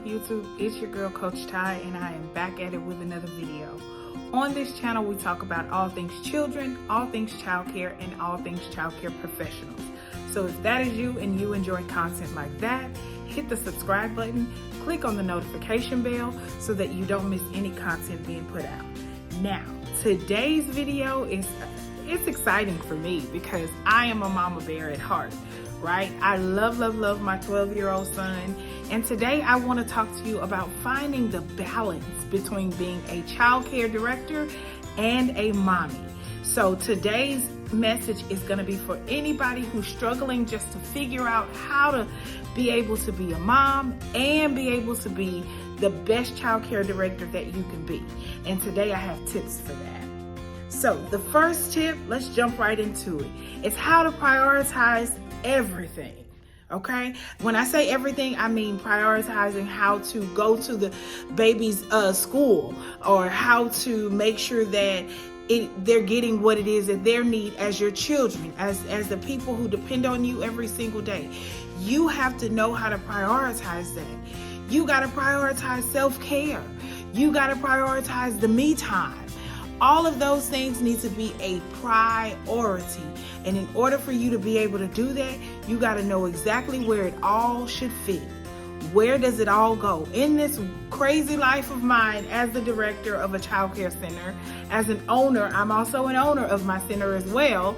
up, YouTube? It's your girl, Coach Ty, and I am back at it with another video. On this channel, we talk about all things children, all things childcare, and all things childcare professionals. So if that is you and you enjoy content like that, hit the subscribe button, click on the notification bell so that you don't miss any content being put out. Now, today's video it's exciting for me because I am a mama bear at heart, right? I love my 12-year-old son. And today I want to talk to you about finding the balance between being a child care director and a mommy. So today's message is going to be for anybody who's struggling just to figure out how to be able to be a mom and be able to be the best child care director that you can be. And today I have tips for that. So the first tip, let's jump right into it. It's how to prioritize everything. Okay? When I say everything, I mean prioritizing how to go to the baby's school, or how to make sure that they're getting what it is that they need as your children, as the people who depend on you every single day. You have to know how to prioritize that. You got to prioritize self-care. You got to prioritize the me time. All of those things need to be a priority. And in order for you to be able to do that, you got to know exactly where it all should fit. Where does it all go? In this crazy life of mine as the director of a child care center, as an owner, I'm also an owner of my center as well.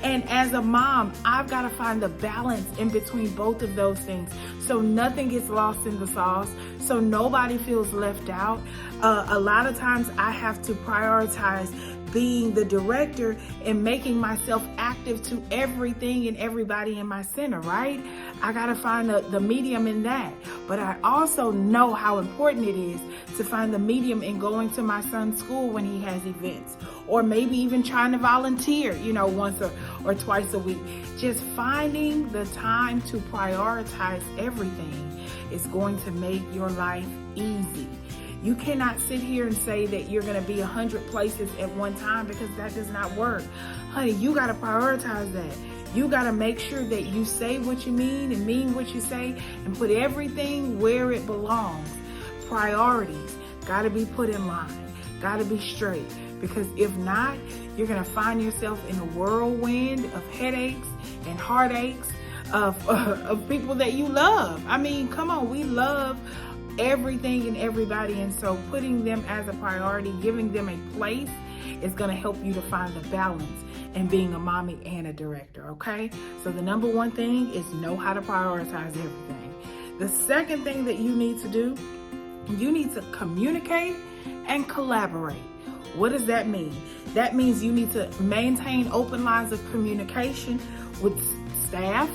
And as a mom, I've got to find the balance in between both of those things so nothing gets lost in the sauce, so nobody feels left out. A lot of times I have to prioritize being the director and making myself active to everything and everybody in my center, right? I gotta find the medium in that. But I also know how important it is to find the medium in going to my son's school when he has events, or maybe even trying to volunteer, once or twice a week. Just finding the time to prioritize everything is going to make your life easy. You cannot sit here and say that you're going to be 100 places at one time, because that does not work. Honey, you got to prioritize that. You got to make sure that you say what you mean and mean what you say and put everything where it belongs. Priorities got to be put in line, got to be straight, because if not, you're going to find yourself in a whirlwind of headaches and heartaches of people that you love. I mean, come on, we love everything and everybody, and so putting them as a priority, giving them a place, is going to help you to find the balance in being a mommy and a director. Okay, so the number one thing is know how to prioritize everything. The second thing that you need to do, you need to communicate and collaborate. What does that mean? That means you need to maintain open lines of communication with staff.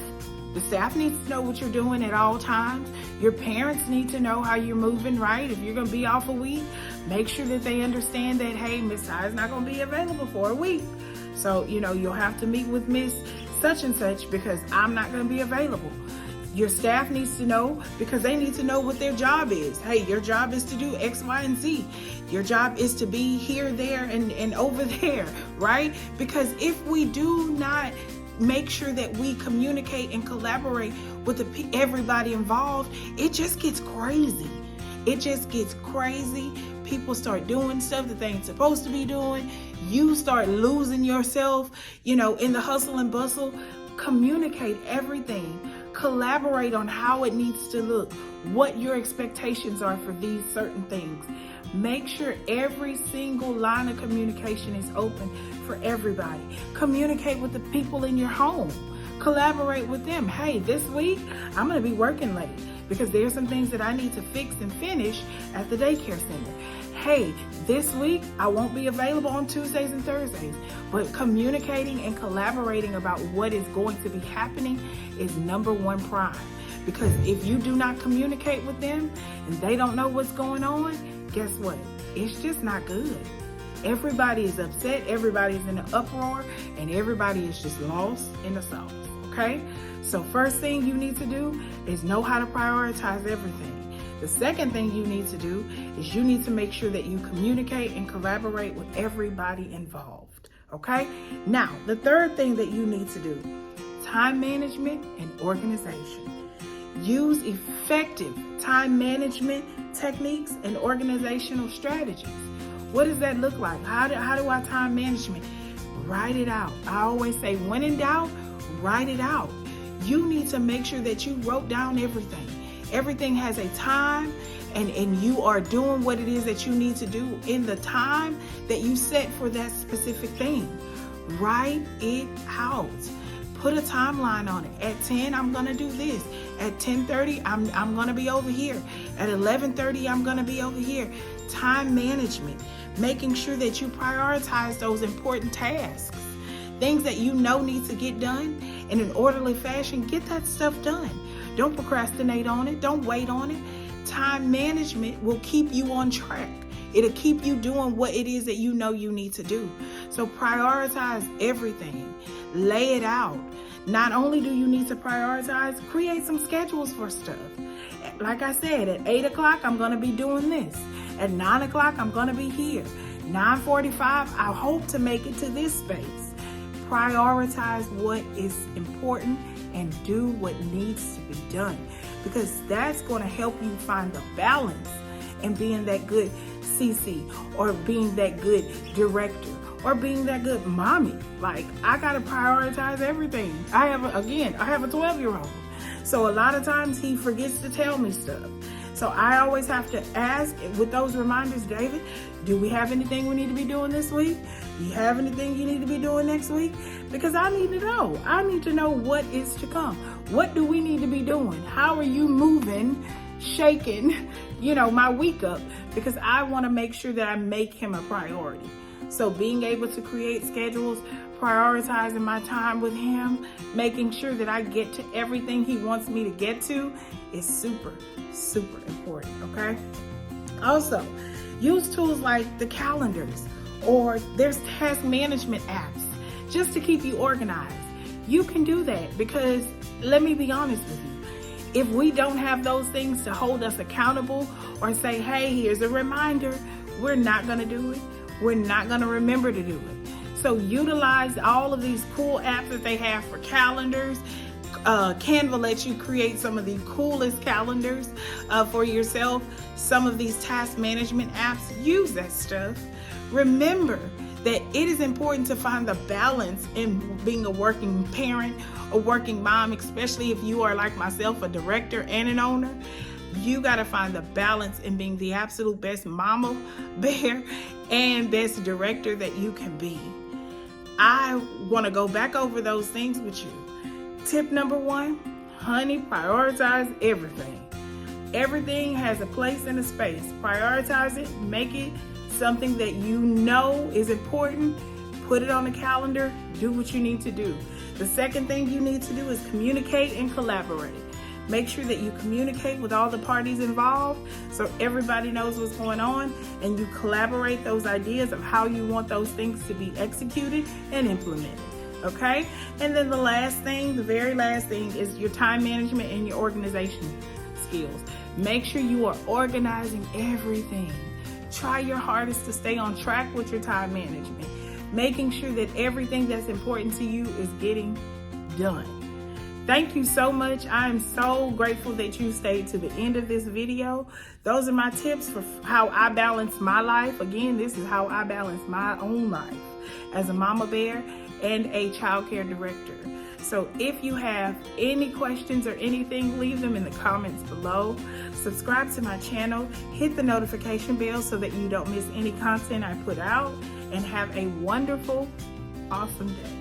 The staff needs to know what you're doing at all times. Your parents need to know how you're moving, right? If you're going to be off a week, make sure that they understand that, hey, Miss Ty is not going to be available for a week. So, you'll have to meet with Miss such and such because I'm not going to be available. Your staff needs to know, because they need to know what their job is. Hey, your job is to do X, Y, and Z. Your job is to be here, there, and over there, right? Because if we do not make sure that we communicate and collaborate with everybody involved, it just gets crazy. It just gets crazy. People start doing stuff that they ain't supposed to be doing. You start losing yourself, in the hustle and bustle. Communicate everything. Collaborate on how it needs to look, what your expectations are for these certain things. Make sure every single line of communication is open for everybody. Communicate with the people in your home. Collaborate with them. Hey, this week I'm going to be working late because there's some things that I need to fix and finish at the daycare center. Hey, this week I won't be available on Tuesdays and Thursdays. But communicating and collaborating about what is going to be happening is number one prime. Because if you do not communicate with them and they don't know what's going on, guess what? It's just not good. Everybody is upset, everybody's in an uproar, and everybody is just lost in the sauce, okay? So first thing you need to do is know how to prioritize everything. The second thing you need to do is you need to make sure that you communicate and collaborate with everybody involved, okay? Now, the third thing that you need to do, time management and organization. Use effective time management techniques and organizational strategies. What does that look like? How do I time management? Write it out. I always say, when in doubt, write it out. You need to make sure that you wrote down everything. Everything has a time, and you are doing what it is that you need to do in the time that you set for that specific thing. Write it out. Put a timeline on it. At 10, I'm gonna do this. At 10:30, I'm gonna be over here. At 11:30, I'm gonna be over here. Time management, making sure that you prioritize those important tasks, things that you know need to get done in an orderly fashion. Get that stuff done. Don't procrastinate on it. Don't wait on it. Time management will keep you on track. It'll keep you doing what it is that you know you need to do. So prioritize everything. Lay it out. Not only do you need to prioritize, create some schedules for stuff. Like I said, at 8 o'clock, I'm going to be doing this. At 9 o'clock, I'm going to be here. 9:45, I hope to make it to this space. Prioritize what is important and do what needs to be done, because that's going to help you find the balance in being that good CC, or being that good director, or being that good mommy. Like, I got to prioritize everything. I have a 12-year-old. So a lot of times he forgets to tell me stuff. So I always have to ask with those reminders, David, do we have anything we need to be doing this week? Do you have anything you need to be doing next week? Because I need to know. I need to know what is to come. What do we need to be doing? How are you moving, shaking, my week up? Because I want to make sure that I make him a priority. So being able to create schedules, prioritizing my time with him, making sure that I get to everything he wants me to get to is super, super important, okay? Also, use tools like the calendars, or there's task management apps just to keep you organized. You can do that, because let me be honest with you. If we don't have those things to hold us accountable or say, hey, here's a reminder, we're not going to do it. We're not going to remember to do it. So utilize all of these cool apps that they have for calendars. Canva lets you create some of the coolest calendars for yourself. Some of these task management apps, use that stuff. Remember that it is important to find the balance in being a working parent, a working mom, especially if you are like myself, a director and an owner. You got to find the balance in being the absolute best mama bear and best director that you can be. I want to go back over those things with you. Tip number 1, honey, prioritize everything. Everything has a place and a space. Prioritize it, make it something that you know is important. Put it on the calendar, do what you need to do. The second thing you need to do is communicate and collaborate. Make sure that you communicate with all the parties involved so everybody knows what's going on, and you collaborate those ideas of how you want those things to be executed and implemented. Okay? And then the very last thing is your time management and your organization skills. Make sure you are organizing everything. Try your hardest to stay on track with your time management, making sure that everything that's important to you is getting done. Thank you so much. I am so grateful that you stayed to the end of this video. Those are my tips for how I balance my life. Again, this is how I balance my own life as a mama bear and a childcare director. So if you have any questions or anything, leave them in the comments below. Subscribe to my channel, hit the notification bell so that you don't miss any content I put out, and have a wonderful, awesome day.